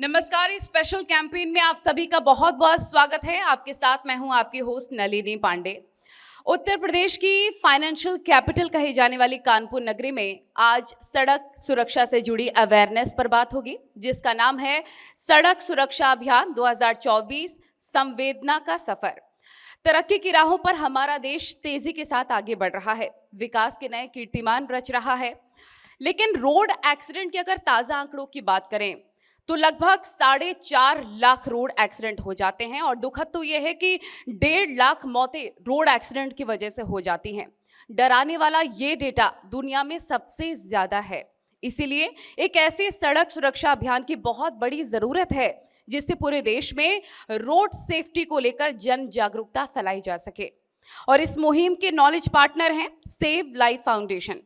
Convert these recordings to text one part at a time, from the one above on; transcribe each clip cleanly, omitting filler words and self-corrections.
नमस्कार, इस special campaign में आप सभी का बहुत बहुत स्वागत है। आपके साथ मैं हूं आपकी होस्ट नलिनी पांडे। उत्तर प्रदेश की फाइनेंशियल कैपिटल कही जाने वाली कानपुर नगरी में आज सड़क सुरक्षा से जुड़ी अवेयरनेस पर बात होगी, जिसका नाम है सड़क सुरक्षा अभियान 2024 संवेदना का सफर। तरक्की की राहों पर हमारा देश तेजी के साथ आगे बढ़ रहा है, विकास के नए कीर्तिमान रच रहा है। लेकिन रोड एक्सीडेंट के अगर ताजा आंकड़ों की बात करें तो लगभग 4.5 लाख रोड एक्सीडेंट हो जाते हैं और दुखद तो यह है कि 1.5 लाख मौतें रोड एक्सीडेंट की वजह से हो जाती हैं। डराने वाला ये डेटा दुनिया में सबसे ज्यादा है। इसीलिए एक ऐसे सड़क सुरक्षा अभियान की बहुत बड़ी जरूरत है जिससे पूरे देश में रोड सेफ्टी को लेकर जन जागरूकता फैलाई जा सके। और इस मुहिम के नॉलेज पार्टनर हैं save life foundation.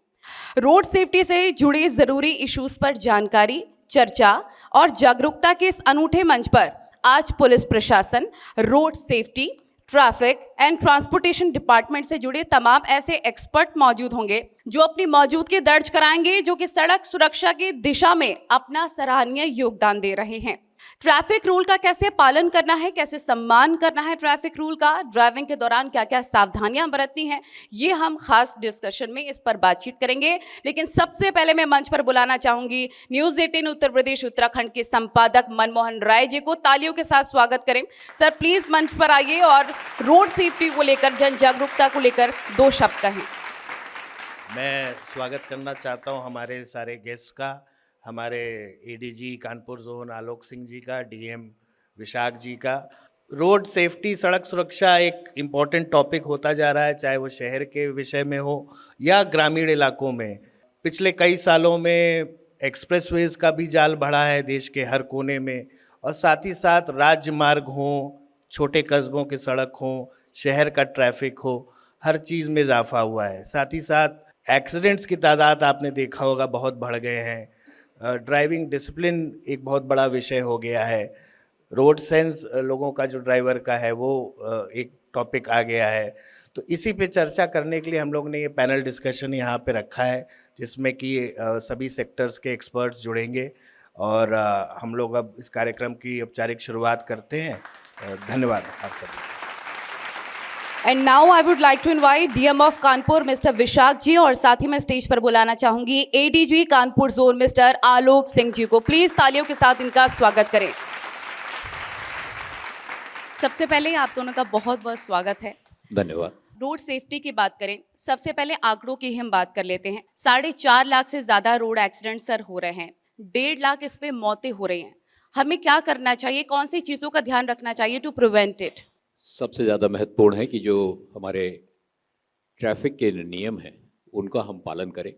Road safety से जुड़े जरूरी इश्यूज पर जानकारी, चर्चा और जागरूकता के इस अनूठे मंच पर आज पुलिस प्रशासन, road safety, traffic and transportation department से जुड़े तमाम ऐसे एक्सपर्ट मौजूद होंगे जो अपनी मौजूदगी दर्ज कराएंगे, जो कि सड़क सुरक्षा की दिशा में अपना सराहनीय योगदान दे रहे हैं। ट्रैफिक रूल का कैसे पालन करना है, कैसे सम्मान करना है ट्रैफिक रूल का, ड्राइविंग के दौरान क्या क्या सावधानियां बरतनी हैं, ये हम खास डिस्कशन में इस पर बातचीत करेंगे। लेकिन सबसे पहले मैं मंच पर बुलाना चाहूंगी न्यूज 18 उत्तर प्रदेश उत्तराखंड के संपादक मनमोहन राय जी को। तालियों के साथ स्वागत करें। सर प्लीज मंच पर आइए और रोड सेफ्टी को लेकर, जन जागरूकता को लेकर 2 शब्द कहें। मैं स्वागत करना चाहता हूं हमारे सारे गेस्ट का, हमारे एडीजी कानपुर जोन आलोक सिंह जी का, डीएम विशाख जी का। रोड सेफ्टी, सड़क सुरक्षा एक इम्पॉर्टेंट टॉपिक होता जा रहा है, चाहे वो शहर के विषय में हो या ग्रामीण इलाकों में। पिछले कई सालों में एक्सप्रेसवेज का भी जाल बढ़ा है देश के हर कोने में, और साथ ही साथ राज्य मार्ग हों, छोटे कस्बों के सड़क हों, शहर का ट्रैफिक हो, हर चीज़ में इजाफा हुआ है। साथ ही साथ एक्सीडेंट्स की तादाद आपने देखा होगा बहुत बढ़ गए हैं। ड्राइविंग डिसिप्लिन एक बहुत बड़ा विषय हो गया है। रोड सेंस लोगों का जो ड्राइवर का है वो एक टॉपिक आ गया है। तो इसी पे चर्चा करने के लिए हम लोग ने ये पैनल डिस्कशन यहाँ पे रखा है, जिसमें कि सभी सेक्टर्स के एक्सपर्ट्स जुड़ेंगे और हम लोग अब इस कार्यक्रम की औपचारिक शुरुआत करते हैं। धन्यवाद आप सभी। And now I would like to invite DM of Kanpur mister Vishakh ji, और साथ ही मैं स्टेज पर बुलाना चाहूंगी ADG Kanpur zone mister Alok Singh ji को। प्लीज तालियों के साथ इनका स्वागत करें। सबसे पहले आप दोनों का बहुत बहुत स्वागत है। धन्यवाद। रोड सेफ्टी की बात करें, सबसे पहले आंकड़ों की हम बात कर लेते हैं। 4.5 लाख से ज्यादा रोड एक्सीडेंट सर हो रहे हैं, 1.5 लाख इस पे मौतें हो रही हैं। हमें क्या करना चाहिए, कौन सी चीजों का ध्यान रखना चाहिए टू प्रिवेंट इट? सबसे ज़्यादा महत्वपूर्ण है कि जो हमारे ट्रैफिक के नियम हैं उनका हम पालन करें।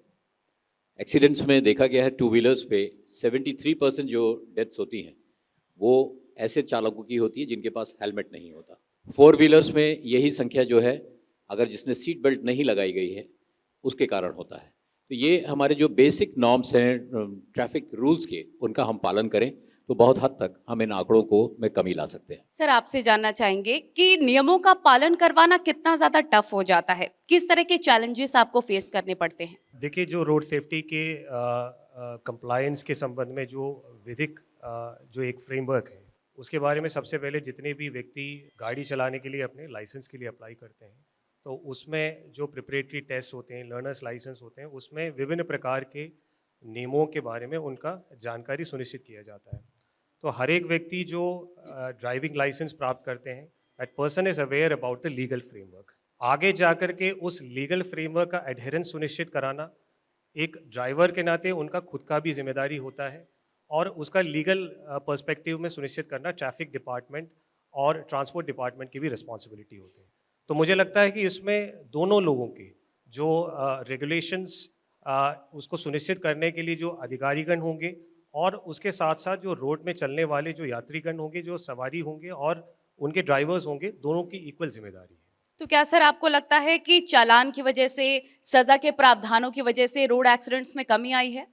एक्सीडेंट्स में देखा गया है 2 व्हीलर्स पे 73% जो डेथ्स होती हैं वो ऐसे चालकों की होती है जिनके पास हेलमेट नहीं होता। 4 व्हीलर्स में यही संख्या जो है, अगर जिसने सीट बेल्ट नहीं लगाई गई है उसके कारण होता है। तो ये हमारे जो बेसिक नॉर्म्स हैं ट्रैफिक रूल्स के, उनका हम पालन करें तो बहुत हद तक हम इन आंकड़ों को में कमी ला सकते हैं। सर आपसे जानना चाहेंगे कि नियमों का पालन करवाना कितना ज्यादा टफ हो जाता है, किस तरह के चैलेंजेस आपको फेस करने पड़ते हैं? देखिए, जो रोड सेफ्टी के कंप्लायंस के संबंध में जो विधिक जो एक फ्रेमवर्क है, उसके बारे में सबसे पहले जितने भी व्यक्ति गाड़ी चलाने के लिए अपने लाइसेंस के लिए अप्लाई करते हैं, तो उसमें जो प्रिपरेटरी टेस्ट होते हैं, लर्नर्स लाइसेंस होते हैं, उसमें विभिन्न प्रकार के नियमों के बारे में उनका जानकारी सुनिश्चित किया जाता है। तो हर एक व्यक्ति जो ड्राइविंग लाइसेंस प्राप्त करते हैं, that person is aware about the legal framework. आगे जाकर के उस लीगल फ्रेमवर्क का एडहेरेंस सुनिश्चित कराना एक ड्राइवर के नाते उनका खुद का भी जिम्मेदारी होता है, और उसका लीगल पर्सपेक्टिव में सुनिश्चित करना ट्रैफिक डिपार्टमेंट और ट्रांसपोर्ट डिपार्टमेंट की भी रिस्पॉन्सिबिलिटी होती है। तो मुझे लगता है कि इसमें दोनों लोगों के जो रेगुलेशंस उसको सुनिश्चित करने के लिए जो अधिकारीगण होंगे, और उसके साथ साथ जो रोड में चलने वाले जो यात्रीगण होंगे, जो सवारी होंगे और उनके ड्राइवर्स होंगे, दोनों की इक्वल जिम्मेदारी है। तो क्या सर आपको लगता है कि चालान की वजह से, सजा के प्रावधानों की वजह से रोड एक्सीडेंट्स में कमी आई है?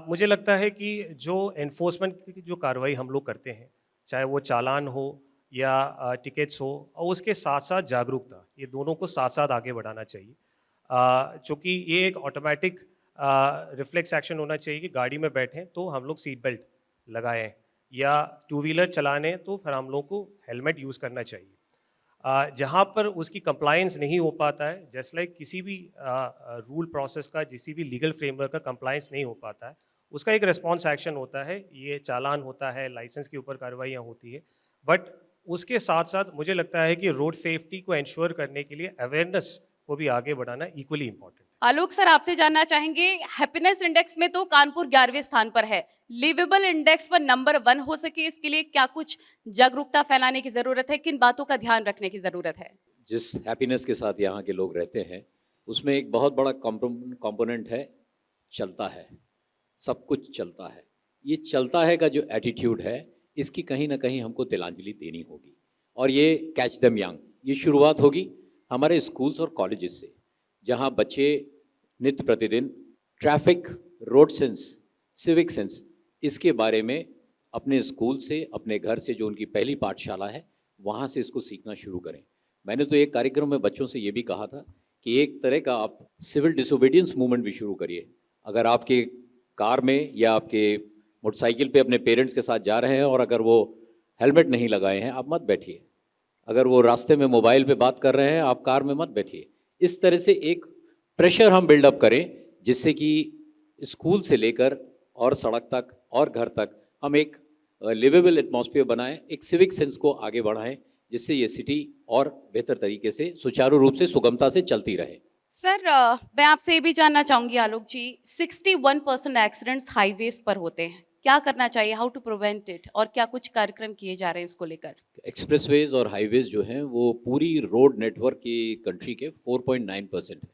मुझे लगता है कि जो एनफोर्समेंट की जो कार्रवाई हम लोग करते हैं, चाहे वो चालान हो या टिकट्स हो, और उसके साथ साथ जागरूकता, ये दोनों को साथ साथ आगे बढ़ाना चाहिए। चूँकि ये एक ऑटोमेटिक रिफ्लेक्स एक्शन होना चाहिए कि गाड़ी में बैठें तो हम लोग सीट बेल्ट लगाएं, या टू व्हीलर चलाने तो फिर हम लोग को हेलमेट यूज़ करना चाहिए। जहाँ पर उसकी कंप्लायंस नहीं हो पाता है, जस्ट लाइक किसी भी रूल प्रोसेस का, किसी भी लीगल फ्रेमवर्क का कंप्लायंस नहीं हो पाता है, उसका एक रिस्पॉन्स एक्शन होता है, ये चालान होता है, लाइसेंस के ऊपर कार्रवाइयाँ होती है। बट उसके साथ साथ मुझे लगता है कि रोड सेफ्टी को इंश्योर करने के लिए अवेयरनेस को भी आगे बढ़ाना इक्वली इंपॉर्टेंट है। आलोक सर, आपसे जानना चाहेंगे, हैप्पीनेस इंडेक्स में तो कानपुर 11वें स्थान पर है, लिवेबल इंडेक्स पर नंबर 1 हो सके इसके लिए क्या कुछ जागरूकता फैलाने की जरूरत है, किन बातों का ध्यान रखने की जरूरत है? जिस हैप्पीनेस के साथ यहाँ के लोग रहते हैं उसमें एक बहुत बड़ा कंपोनेंट है, चलता है, सब कुछ चलता है। ये चलता है का जो एटीट्यूड है, इसकी कहीं ना कहीं हमको तिलांजलि देनी होगी। और ये कैच देम यंग, ये शुरुआत होगी हमारे स्कूल्स और कॉलेजेस से, जहाँ बच्चे नित्य प्रतिदिन traffic, road sense, civic sense, इसके बारे में अपने स्कूल से, अपने घर से, जो उनकी पहली पाठशाला है, वहाँ से इसको सीखना शुरू करें। मैंने तो एक कार्यक्रम में बच्चों से ये भी कहा था कि एक तरह का आप सिविल डिसोबीडियंस मूवमेंट भी शुरू करिए। अगर आपके कार में या आपके मोटरसाइकिल पे अपने पेरेंट्स के साथ जा रहे हैं और अगर वो हेलमेट नहीं लगाए हैं, आप मत बैठिए। अगर वो रास्ते में मोबाइल पे बात कर रहे हैं, आप कार में मत बैठिए। इस तरह से एक प्रेशर हम बिल्डअप करें, जिससे कि स्कूल से लेकर और सड़क तक और घर तक हम एक लिवेबल एटमॉस्फेयर बनाएं, एक सिविक सेंस को आगे बढ़ाएं, जिससे ये सिटी और बेहतर तरीके से सुचारू रूप से, सुगमता से चलती रहे। सर, मैं आपसे ये भी जानना चाहूंगी आलोक जी, 61% एक्सीडेंट्स हाईवेज पर होते हैं, क्या करना चाहिए, हाउ टू प्रिवेंट इट, और क्या कुछ कार्यक्रम किए जा रहे हैं इसको लेकर? एक्सप्रेसवेज और हाईवेज जो हैं वो पूरी रोड नेटवर्क की कंट्री के 4.9% है,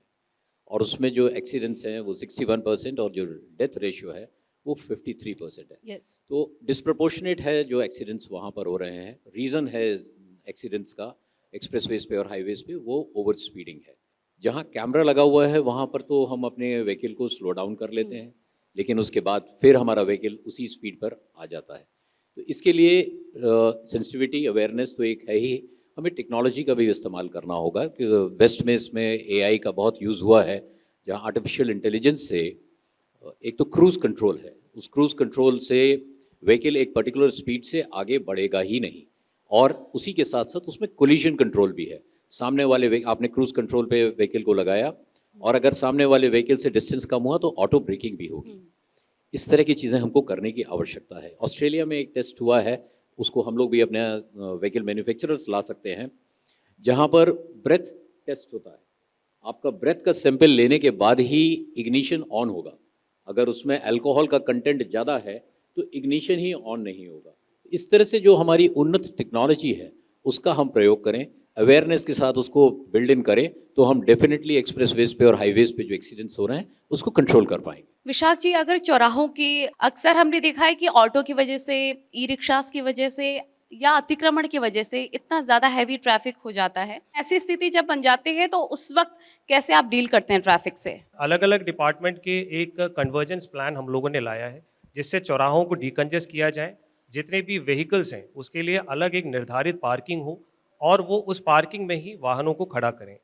और उसमें जो एक्सीडेंट्स हैं वो 61% और जो डेथ रेशियो है वो 53% है। यस। तो डिस्प्रपोर्शनेट है जो एक्सीडेंट्स वहाँ पर हो रहे हैं। रीज़न है एक्सीडेंट्स का एक्सप्रेसवेज पे और हाईवेज पे वो ओवर स्पीडिंग है। जहाँ कैमरा लगा हुआ है वहाँ पर तो हम अपने व्हीकल को स्लो डाउन कर लेते हैं, लेकिन उसके बाद फिर हमारा व्हीकल उसी स्पीड पर आ जाता है। तो इसके लिए सेंसिटिविटी, अवेयरनेस तो एक है ही, हमें टेक्नोलॉजी का भी इस्तेमाल करना होगा। कि वेस्ट में इसमें एआई का बहुत यूज़ हुआ है, जहाँ आर्टिफिशियल इंटेलिजेंस से एक तो क्रूज़ कंट्रोल है, उस क्रूज़ कंट्रोल से व्हीकल एक पर्टिकुलर स्पीड से आगे बढ़ेगा ही नहीं, और उसी के साथ साथ उसमें कोलिजन कंट्रोल भी है। सामने वाले आपने क्रूज़ कंट्रोल पे व्हीकल को लगाया और अगर सामने वाले व्हीकल से डिस्टेंस कम हुआ तो ऑटो ब्रेकिंग भी होगी। इस तरह की चीज़ें हमको करने की आवश्यकता है। ऑस्ट्रेलिया में एक टेस्ट हुआ है, उसको हम लोग भी अपने व्हीकल मैन्युफैक्चरर्स ला सकते हैं, जहाँ पर ब्रेथ टेस्ट होता है। आपका ब्रेथ का सैंपल लेने के बाद ही इग्निशन ऑन होगा। अगर उसमें अल्कोहल का कंटेंट ज़्यादा है तो इग्निशन ही ऑन नहीं होगा। इस तरह से जो हमारी उन्नत टेक्नोलॉजी है उसका हम प्रयोग करें, अवेयरनेस के साथ उसको बिल्ड इन करें, तो हम डेफिनेटली एक्सप्रेसवेज पे और हाईवेज पे जो एक्सीडेंट्स हो रहे हैं उसको कंट्रोल कर पाएंगे। विशाख जी, अगर चौराहों की, अक्सर हमने देखा है कि ऑटो की वजह से, ई रिक्शास की वजह से या अतिक्रमण की वजह से इतना ज़्यादा हैवी ट्रैफिक हो जाता है, ऐसी स्थिति जब बन जाती है तो उस वक्त कैसे आप डील करते हैं ट्रैफिक से? अलग अलग डिपार्टमेंट के एक कन्वर्जेंस प्लान हम लोगों ने लाया है, जिससे चौराहों को डिकंजेस्ट किया जाए। जितने भी व्हीकल्स हैं उसके लिए अलग एक निर्धारित पार्किंग हो और वो उस पार्किंग में ही वाहनों को खड़ा करें।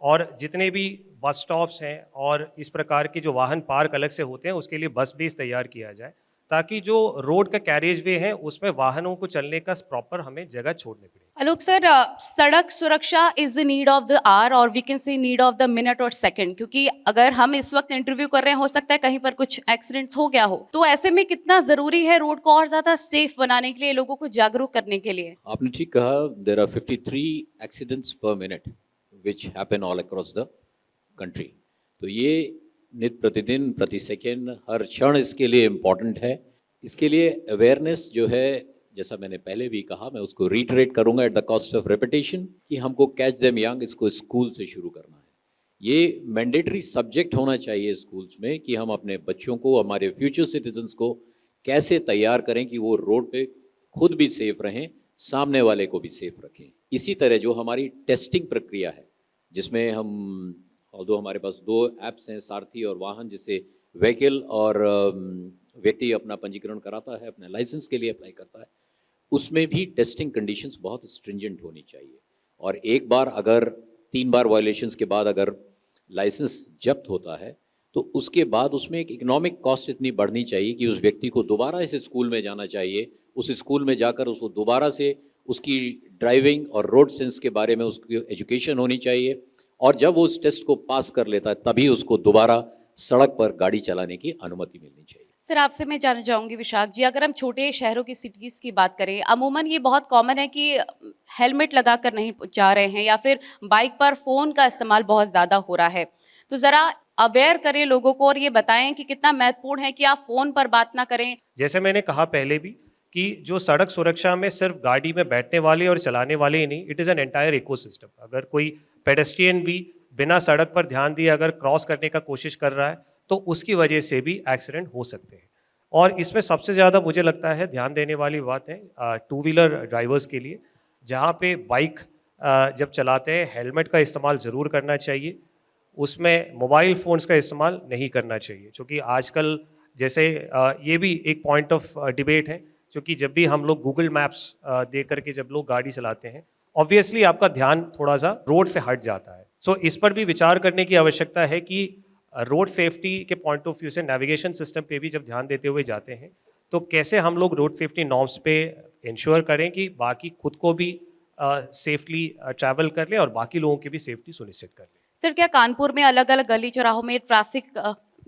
और जितने भी बस स्टॉप्स हैं और इस प्रकार के जो वाहन पार्क अलग से होते हैं उसके लिए बस बेस तैयार किया जाए, ताकि जो रोड का कैरेज वे है उसमें वाहनों को चलने का प्रॉपर हमें जगह छोड़नी पड़े। आलोक सर, सड़क सुरक्षा is the need of the hour, और we can say need of the minute और सेकंड, क्योंकि अगर हम इस वक्त इंटरव्यू कर रहे हैं, हो सकता है कहीं पर कुछ एक्सीडेंट्स हो गया हो, तो ऐसे में कितना जरूरी है रोड को और ज्यादा सेफ बनाने के लिए, लोगों को जागरूक करने के लिए? आपने ठीक कहा, there are 53 accidents per minute which happen all across the country. तो ये नित्य प्रतिदिन, प्रति सेकेंड, हर क्षण इसके लिए इम्पॉर्टेंट है। इसके लिए अवेयरनेस जो है, जैसा मैंने पहले भी कहा, मैं उसको रीटरेट करूंगा at the cost of repetition, कि हमको कैच देम यंग इसको स्कूल से शुरू करना है। ये मैंडेटरी सब्जेक्ट होना चाहिए स्कूल्स में, कि हम अपने बच्चों को, हमारे फ्यूचर सिटीजन्स को कैसे तैयार करें कि वो रोड पे खुद भी सेफ रहें, सामने वाले को भी सेफ रखें। इसी तरह जो हमारी टेस्टिंग प्रक्रिया है, जिसमें ऑल्दो हमारे पास 2 ऐप्स हैं, सारथी और वाहन, जिससे व्हीकल और व्यक्ति अपना पंजीकरण कराता है, अपने लाइसेंस के लिए अप्लाई करता है, उसमें भी टेस्टिंग कंडीशंस बहुत स्ट्रिंजेंट होनी चाहिए। और एक बार अगर 3 बार वायलेशंस के बाद अगर लाइसेंस जब्त होता है, तो उसके बाद उसमें एक इकोनॉमिक कॉस्ट इतनी बढ़नी चाहिए कि उस व्यक्ति को दोबारा इस स्कूल में जाना चाहिए, उस स्कूल में जाकर उसको दोबारा से उसकी ड्राइविंग और रोड सेंस के बारे में उसकी एजुकेशन होनी चाहिए, और जब वो उस टेस्ट को पास कर लेता है तभी उसको दोबारा सड़क पर गाड़ी चलाने की अनुमति मिलनी चाहिए। सर, आपसे मैं जानना चाहूँगी विशाख जी, अगर हम छोटे शहरों की सिटीज़ की बात करें, अमूमन ये बहुत कॉमन है कि हेलमेट लगाकर नहीं जा रहे हैं या फिर बाइक पर फ़ोन का इस्तेमाल बहुत ज़्यादा हो रहा है। तो ज़रा अवेयर करें लोगों को और ये बताएं कि कितना महत्वपूर्ण है कि आप फ़ोन पर बात ना करें। जैसे मैंने कहा पहले भी कि जो सड़क सुरक्षा में सिर्फ गाड़ी में बैठने वाले और चलाने वाले ही नहीं, it is an entire ecosystem. अगर कोई पेडेस्ट्रियन भी बिना सड़क पर ध्यान दिए अगर क्रॉस करने का कोशिश कर रहा है तो उसकी वजह से भी एक्सीडेंट हो सकते हैं। और इसमें सबसे ज़्यादा मुझे लगता है ध्यान देने वाली बात है टू व्हीलर ड्राइवर्स के लिए, जहाँ पे बाइक जब चलाते हैं हेलमेट का इस्तेमाल ज़रूर करना चाहिए, उसमें मोबाइल फ़ोन्स का इस्तेमाल नहीं करना चाहिए। क्योंकि आजकल जैसे ये भी एक पॉइंट ऑफ डिबेट है, क्योंकि जब भी हम लोग गूगल मैप्स दे करके जब लोग गाड़ी चलाते हैं, ऑब्वियसली आपका ध्यान थोड़ा सा रोड से हट जाता है। सो इस पर भी विचार करने की आवश्यकता है कि रोड सेफ्टी के पॉइंट ऑफ व्यू से नेविगेशन सिस्टम पे भी जब ध्यान देते हुए जाते हैं तो कैसे हम लोग रोड सेफ्टी नॉर्म्स पे इंश्योर करें कि बाकी खुद को भी सेफली ट्रैवल कर लें और बाकी लोगों की भी सेफ्टी सुनिश्चित कर लें। सर, क्या कानपुर में अलग-अलग गली चौराहों में ट्रैफिक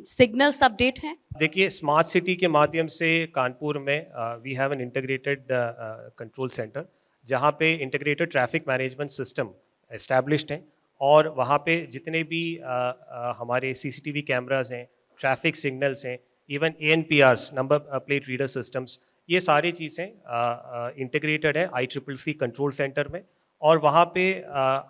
सिग्नल्स अपडेट हैं? देखिए, स्मार्ट सिटी के माध्यम से कानपुर में we have an integrated control centre, जहाँ पे integrated traffic management system established हैं, और वहाँ पे जितने भी हमारे सीसीटीवी कैमरास हैं, ट्रैफिक सिग्नल्स हैं, even ANPRs number plate reader systems, ये सारी चीज़ें इंटीग्रेटेड है ICCC कंट्रोल सेंटर में। और वहाँ पे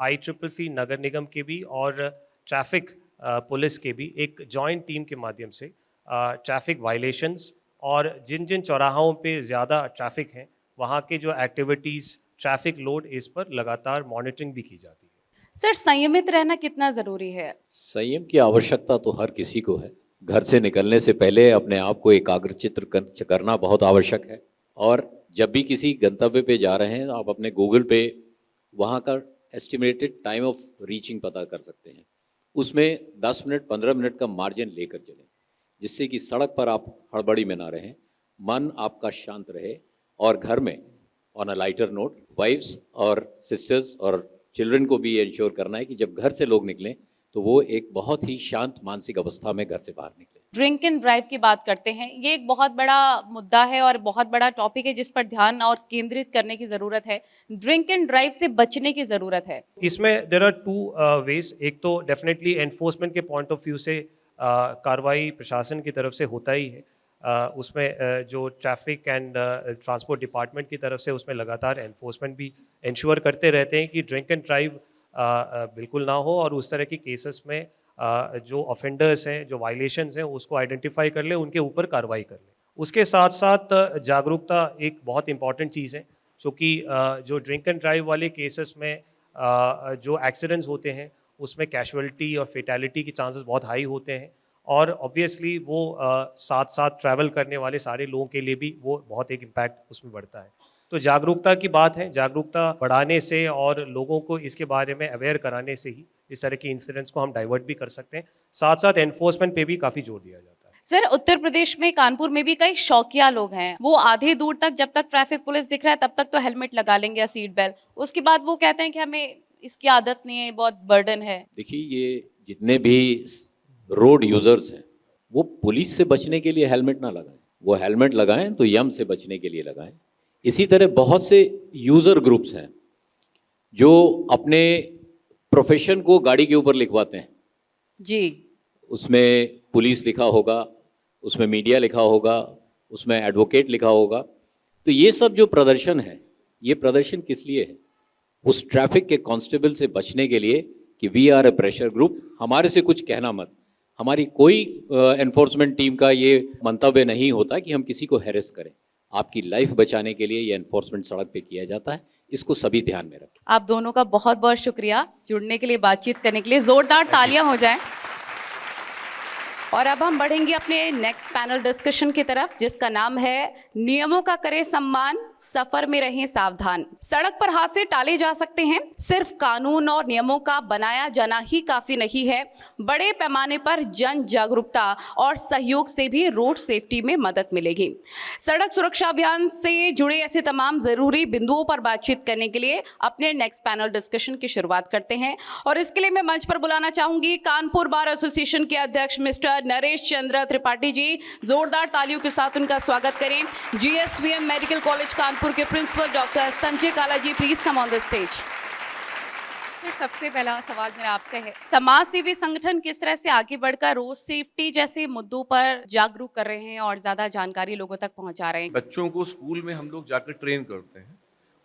ICCC नगर निगम के भी और ट्रैफिक पुलिस के भी एक जॉइंट टीम के माध्यम से ट्रैफिक वायलेशंस और जिन जिन चौराहों पे ज़्यादा ट्रैफिक हैं वहाँ के जो एक्टिविटीज़, ट्रैफिक लोड, इस पर लगातार मॉनिटरिंग भी की जाती है। सर, संयमित रहना कितना ज़रूरी है? संयम की आवश्यकता तो हर किसी को है। घर से निकलने से पहले अपने आप को एकाग्रचित्त करना बहुत आवश्यक है, और जब भी किसी गंतव्य पे जा रहे हैं आप अपने गूगल पे वहाँ का एस्टिमेटेड टाइम ऑफ रीचिंग पता कर सकते हैं। उसमें 10 मिनट 15 मिनट का मार्जिन लेकर चलें, जिससे कि सड़क पर आप हड़बड़ी में ना रहें, मन आपका शांत रहे। और घर में on a lighter note, wives और सिस्टर्स और चिल्ड्रन को भी इंश्योर करना है कि जब घर से लोग निकलें तो वो एक बहुत ही शांत मानसिक अवस्था में घर से बाहर निकलें। ड्रिंक एंड ड्राइव की बात करते हैं, ये एक बहुत बड़ा मुद्दा है और बहुत बड़ा टॉपिक है जिस पर ध्यान और केंद्रित करने की ज़रूरत है। ड्रिंक एंड ड्राइव से बचने की ज़रूरत है। इसमें देयर आर टू वेज। एक तो डेफिनेटली एनफोर्समेंट के पॉइंट ऑफ व्यू से कार्रवाई प्रशासन की तरफ से होता ही है। उसमें जो ट्रैफिक एंड ट्रांसपोर्ट डिपार्टमेंट की तरफ से उसमें लगातार एनफोर्समेंट भी इंश्योर करते रहते हैं कि ड्रिंक एंड ड्राइव बिल्कुल ना हो, और उस तरह की केसेस में जो ऑफेंडर्स हैं, जो वायलेशंस हैं, उसको आइडेंटिफाई कर ले, उनके ऊपर कार्रवाई कर ले। उसके साथ साथ जागरूकता एक बहुत इंपॉर्टेंट चीज़ है, क्योंकि जो ड्रिंक एंड ड्राइव वाले केसेस में जो एक्सीडेंट्स होते हैं उसमें कैजुअलिटी और फेटैलिटी के चांसेस बहुत हाई होते हैं, और ऑब्वियसली वो साथ साथ ट्रैवल करने वाले सारे लोगों के लिए भी वो बहुत एक इम्पैक्ट उसमें बढ़ता है। तो जागरूकता की बात है, जागरूकता बढ़ाने से और लोगों को इसके बारे में अवेयर कराने से ही इस तरह के इंसिडेंट्स को हम डाइवर्ट भी कर सकते हैं। साथ साथ एनफोर्समेंट पे भी काफ़ी जोर दिया जाता है। सर, उत्तर प्रदेश में कानपुर में भी कई शौकिया लोग हैं, वो आधे दूर तक जब तक ट्रैफिक पुलिस दिख रहा है तब तक तो हेलमेट लगा लेंगे या सीट बेल्ट, उसके बाद वो कहते हैं कि हमें इसकी आदत नहीं है, बहुत बर्डन है। देखिए, ये जितने भी रोड यूजर्स हैं वो पुलिस से बचने के लिए हेलमेट ना लगाएं, वो हेलमेट लगाएं तो यम से बचने के लिए लगाएं। इसी तरह बहुत से यूजर ग्रुप्स हैं जो अपने प्रोफेशन को गाड़ी के ऊपर लिखवाते हैं। जी। उसमें पुलिस लिखा होगा, उसमें मीडिया लिखा होगा, उसमें एडवोकेट लिखा होगा। तो ये सब जो प्रदर्शन है, ये प्रदर्शन किस लिए है? उस ट्रैफिक के कांस्टेबल से बचने के लिए कि we are a pressure group, हमारे से कुछ कहना मत। हमारी कोई एनफोर्समेंट टीम का ये मंतव्य नहीं होता कि हम किसी को हैरेस करें। आपकी लाइफ बचाने के लिए ये एनफोर्समेंट सड़क पे किया जाता है, इसको सभी ध्यान में रखें। आप दोनों का बहुत बहुत शुक्रिया जुड़ने के लिए, बातचीत करने के लिए। जोरदार तालियां हो जाएं। और अब हम बढ़ेंगे अपने नेक्स्ट पैनल डिस्कशन की तरफ, जिसका नाम है नियमों का करें सम्मान, सफर में रहें सावधान। सड़क पर हादसे टाले जा सकते हैं, सिर्फ कानून और नियमों का बनाया जाना ही काफी नहीं है, बड़े पैमाने पर जन जागरूकता और सहयोग से भी रोड सेफ्टी में मदद मिलेगी। सड़क सुरक्षा अभियान से जुड़े ऐसे तमाम जरूरी बिंदुओं पर बातचीत करने के लिए अपने नेक्स्ट पैनल डिस्कशन की शुरुआत करते हैं और इसके लिए मैं मंच पर बुलाना चाहूंगी कानपुर बार एसोसिएशन के अध्यक्ष मिस्टर नरेश चंद्र त्रिपाठी जी। जोरदार तालियों के साथ उनका स्वागत करें। जीएसवीएम मेडिकल कॉलेज कानपुर के principal doctor Sanjay Kala ji, please come on the stage. Sir, सबसे पहला सवाल मेरा आपसे है, समाज सेवी संगठन किस तरह से आगे बढ़कर रोड सेफ्टी जैसे मुद्दों पर जागरूक कर रहे हैं और ज्यादा जानकारी लोगों तक पहुंचा रहे हैं? बच्चों को स्कूल में हम लोग जाकर ट्रेन करते हैं,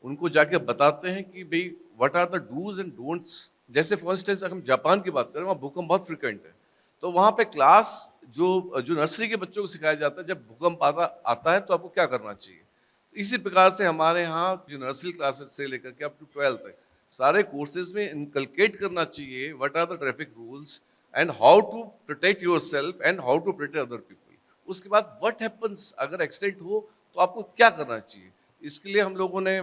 उनको जाके बताते हैं कि भाई what are the dos and don'ts. जैसे फॉर इंस्टेंस अगर हम जापान की बात करें, वहाँ भूकंप बहुत फ्रिक्वेंट है, तो वहाँ पे क्लास जो नर्सरी के बच्चों को सिखाया जाता है, जब भूकंप आता है तो आपको क्या करना चाहिए। इसी प्रकार से हमारे यहाँ जो नर्सरी क्लासेस से लेकर के अप टू 12th तक सारे कोर्सेज में इनकलकेट करना चाहिए what are the traffic rules and how to protect yourself and how to protect other people. उसके बाद व्हाट हैपेंस अगर एक्सीडेंट हो तो आपको क्या करना चाहिए। इसके लिए हम लोगों ने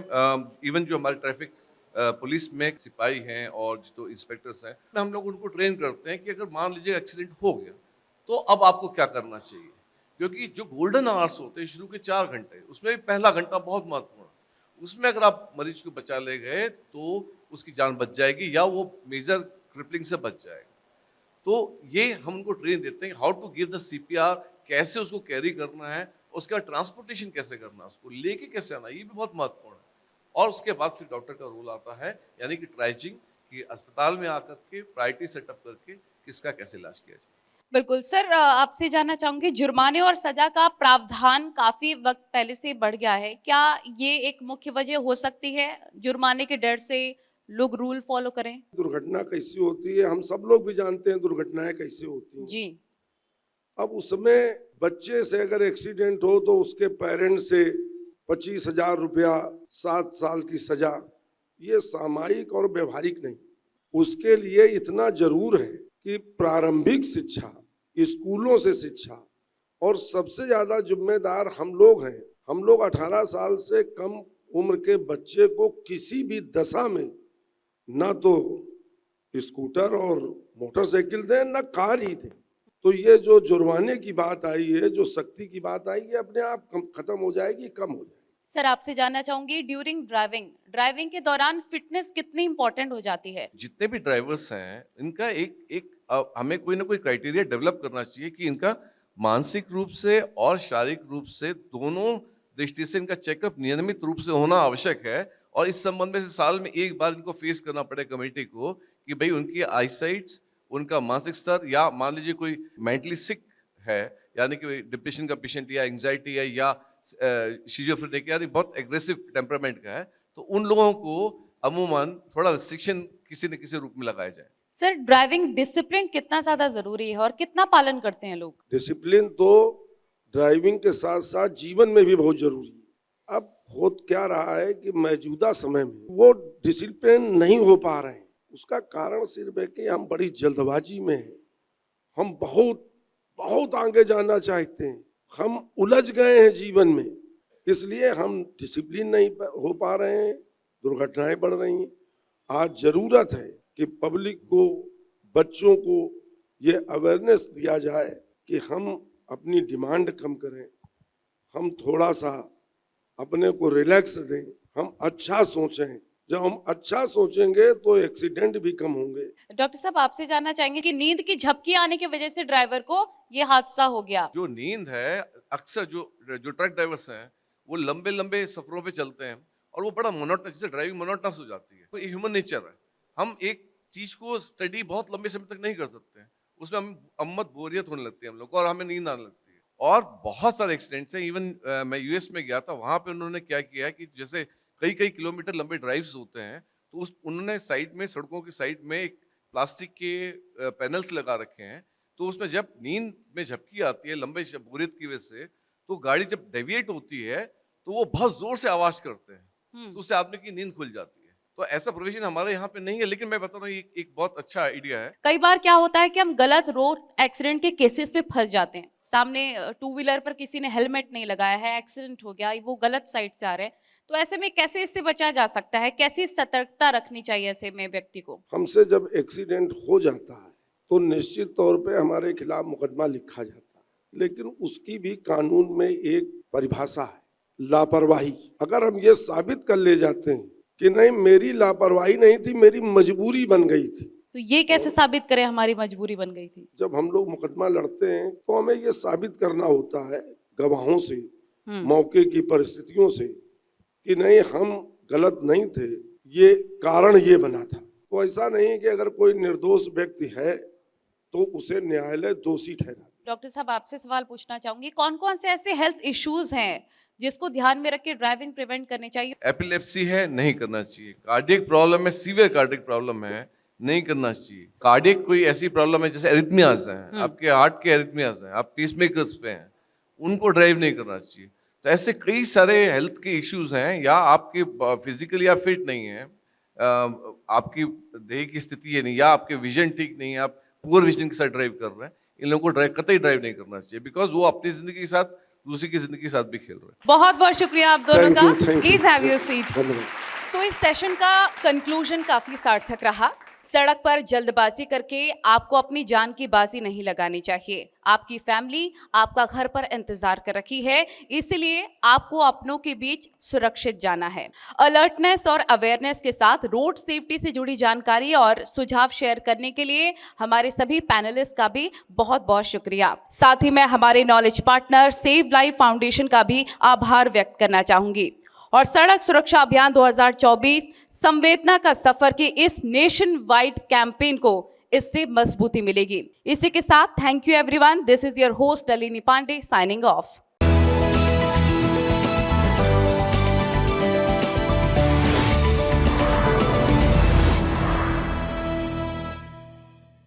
इवन जो हमारे ट्रैफिक पुलिस में सिपाही हैं और जो इंस्पेक्टर्स हैं, हम लोग उनको ट्रेन करते हैं कि अगर मान लीजिए एक्सीडेंट हो गया तो अब आपको क्या करना चाहिए। क्योंकि जो गोल्डन आवर्स होते हैं शुरू के 4 घंटे, उसमें भी पहला घंटा बहुत महत्वपूर्ण है। उसमें अगर आप मरीज को बचा ले गए तो उसकी जान बच जाएगी या वो मेजर क्रिपलिंग से बच जाएगा। तो ये हम उनको ट्रेन देते हैं how to give the CPR, कैसे उसको कैरी करना है, उसके बाद ट्रांसपोर्टेशन कैसे करना है, उसको लेके कैसे आना, ये भी बहुत महत्वपूर्ण है। और उसके बाद फिर डॉक्टर का रोल आता है, यानी कि ट्राइजिंग, कि अस्पताल में आकर के प्रायोरिटी सेटअप करके किसका कैसे इलाज किया जाए। बिल्कुल सर, आपसे जानना चाहूंगी, जुर्माने और सजा का प्रावधान काफी वक्त पहले से बढ़ गया है, क्या ये एक मुख्य वजह हो सकती है जुर्माने के डर से लोग रूल फॉलो करें? दुर्घटना कैसी होती है हम सब लोग भी जानते हैं, दुर्घटनाएं कैसी होती हैं। जी। अब उसमें बच्चे से अगर एक्सीडेंट हो तो उसके पेरेंट्स से 25,000 रुपया, 7 साल की सजा, ये सामायिक और व्यवहारिक नहीं। उसके लिए इतना जरूर है कि प्रारंभिक शिक्षा, स्कूलों से शिक्षा, और सबसे ज्यादा जिम्मेदार हम लोग हैं। हम लोग 18 साल से कम उम्र के बच्चे को किसी भी दशा में ना तो स्कूटर और मोटरसाइकिल दें ना कार ही दें। तो ये जो जुर्माने की बात आई है, जो सख्ती की बात आई है, अपने आप खत्म हो जाएगी, कम हो जाएगी। सर, आपसे जानना चाहूंगी, ड्यूरिंग ड्राइविंग के दौरान फिटनेस कितनी इंपॉर्टेंट हो जाती है? जितने भी ड्राइवर्स हैं, इनका हमें कोई ना कोई क्राइटेरिया डेवलप करना चाहिए कि इनका मानसिक रूप से और शारीरिक रूप से दोनों दृष्टि से इनका चेकअप नियमित रूप से होना आवश्यक है। और इस संबंध में से साल में एक बार इनको फेस करना पड़े कमेटी को कि भाई उनकी आईसाइट्स, उनका मानसिक स्तर, या मान लीजिए कोई मेंटली सिक है, यानी कि डिप्रेशन का पेशेंट या एंग्जाइटी है या शिजोफ्रेनिक, यानी बहुत एग्रेसिव टेम्परामेंट का है, तो उन लोगों को अमूमन थोड़ा रिस्ट्रिक्शन किसी न किसी रूप में लगाया जाए। सर, ड्राइविंग डिसिप्लिन कितना ज्यादा जरूरी है और कितना पालन करते हैं लोग? डिसिप्लिन तो ड्राइविंग के साथ साथ जीवन में भी बहुत जरूरी है। अब हो क्या रहा है कि मौजूदा समय में वो डिसिप्लिन नहीं हो पा रहे हैं। उसका कारण सिर्फ है कि हम बड़ी जल्दबाजी में हैं। हम बहुत बहुत आगे जाना चाहते हैं, हम उलझ गए हैं जीवन में, इसलिए हम डिसिप्लिन नहीं हो पा रहे हैं, दुर्घटनाएं बढ़ रही हैं। आज जरूरत है कि पब्लिक को, बच्चों को ये अवेयरनेस दिया जाए कि हम अपनी डिमांड कम करें, हम थोड़ा सा अपने को रिलैक्स दें, हम अच्छा सोचें। जब हम अच्छा सोचेंगे तो एक्सीडेंट भी कम होंगे। डॉक्टर साहब, आपसे जानना चाहेंगे कि नींद की झपकी आने की वजह से ड्राइवर को ये हादसा हो गया। जो नींद है, अक्सर जो ट्रक ड्राइवर्स हैं वो लंबे लंबे सफरों पे चलते हैं और वो बड़ा मोनोटनस, जैसे ड्राइविंग मोनोटनस हो जाती है। तो ये ह्यूमन नेचर है, हम एक चीज को स्टडी बहुत लंबे समय तक नहीं कर सकते हैं, उसमें हम अम्मत बोरियत होने लगती है हम लोग को और हमें नींद आने लगती है। और बहुत सारे एक्सीडेंट्स हैं। इवन मैं यूएस में गया था, वहां पे उन्होंने क्या किया है कि जैसे कई कई किलोमीटर लंबे ड्राइव्स होते हैं, तो उन्होंने साइड में, सड़कों की साइड में एक प्लास्टिक के पैनल्स लगा रखे हैं। तो उसमें जब नींद में झपकी आती है लंबे बोरियत की वजह से, तो गाड़ी जब डेविएट होती है तो वो बहुत जोर से आवाज करते हैं, तो उससे आदमी की नींद खुल जाती है। तो ऐसा प्रोविजन हमारे यहाँ पे नहीं है, लेकिन मैं बता रहा हूँ ये एक बहुत अच्छा आइडिया है। कई बार क्या होता है कि हम गलत रोड एक्सीडेंट के केसेस में फंस जाते हैं। सामने टू व्हीलर पर किसी ने हेलमेट नहीं लगाया है, एक्सीडेंट हो गया, वो गलत साइड से आ रहे हैं, तो ऐसे में कैसे इससे बचा जा सकता है? कैसी सतर्कता रखनी चाहिए ऐसे में व्यक्ति को? हमसे जब एक्सीडेंट हो जाता है तो निश्चित तौर पे हमारे खिलाफ मुकदमा लिखा जाता है, लेकिन उसकी भी कानून में एक परिभाषा है, लापरवाही। अगर हम ये साबित कर ले जाते हैं कि नहीं मेरी लापरवाही नहीं थी, मेरी मजबूरी बन गई थी, तो ये कैसे साबित करें हमारी मजबूरी बन गई थी? जब हम लोग मुकदमा लड़ते हैं तो हमें ये साबित करना होता है गवाहों से, मौके की परिस्थितियों से, कि नहीं हम गलत नहीं थे, ये कारण ये बना था। तो ऐसा नहीं कि अगर कोई निर्दोष व्यक्ति है तो उसे न्यायालय दोषी ठहरा। डॉक्टर साहब, आपसे सवाल पूछना चाहूंगी, कौन कौन से ऐसे हेल्थ इश्यूज हैं जिसको ध्यान में रख के ड्राइविंग प्रिवेंट करनी चाहिए? एपिलेप्सी है, नहीं करना चाहिए। कार्डियक प्रॉब्लम है, सीवियर कार्डियक प्रॉब्लम है, नहीं करना चाहिए। कार्डियक कोई ऐसी प्रॉब्लम है जैसे एरिथमियाज हैं, आपके हार्ट के एरिथमियाज हैं, आप पीसमेकर्स पे हैं, उनको ड्राइव नहीं करना चाहिए। तो ऐसे कई सारे हेल्थ के इश्यूज हैं, या आपके फिजिकली आप फिट नहीं है, आपकी देह की स्थिति ये नहीं, या आपके विजन ठीक नहीं है, आप पुअर विजन के साथ ड्राइव कर रहे हैं, इन लोगों को कतई ड्राइव नहीं करना चाहिए, बिकॉज वो अपनी जिंदगी के साथ दूसरी की जिंदगी के साथ भी खेल रहे हैं। बहुत बहुत शुक्रिया आप दोनों Thank you, का। thank you. Please have your seat. धन्यवाद। तो इस सेशन का कंक्लूजन काफी सार्थक रहा। सड़क पर जल्दबाजी करके आपको अपनी जान की बाजी नहीं लगानी चाहिए। आपकी फैमिली आपका घर पर इंतजार कर रखी है, इसलिए आपको अपनों के बीच सुरक्षित जाना है। अलर्टनेस और अवेयरनेस के साथ रोड सेफ्टी से जुड़ी जानकारी और सुझाव शेयर करने के लिए हमारे सभी पैनलिस्ट का भी बहुत बहुत शुक्रिया। साथ ही मैं हमारे knowledge partner save life foundation का भी आभार व्यक्त करना चाहूंगी। और सड़क सुरक्षा अभियान 2024 संवेदना का सफर के इस नेशन वाइड कैंपेन को इससे मजबूती मिलेगी। इसी के साथ thank you everyone. This is your host Nalini Pandey signing of.